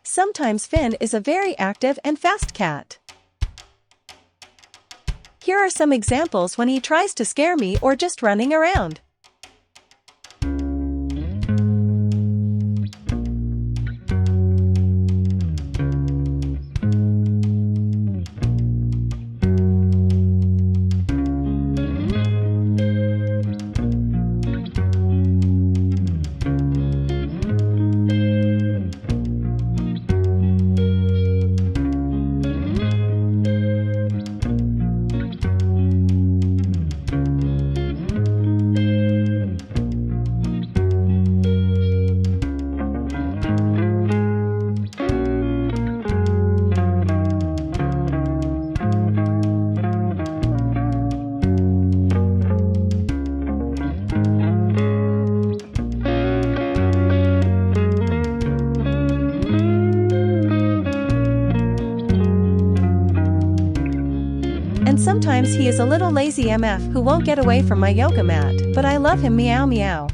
Sometimes Finn is a very active and fast cat. Here are some examples when he tries to scare me or just running around. And sometimes he is a little lazy MF who won't get away from my yoga mat, but I love him. Meow meow.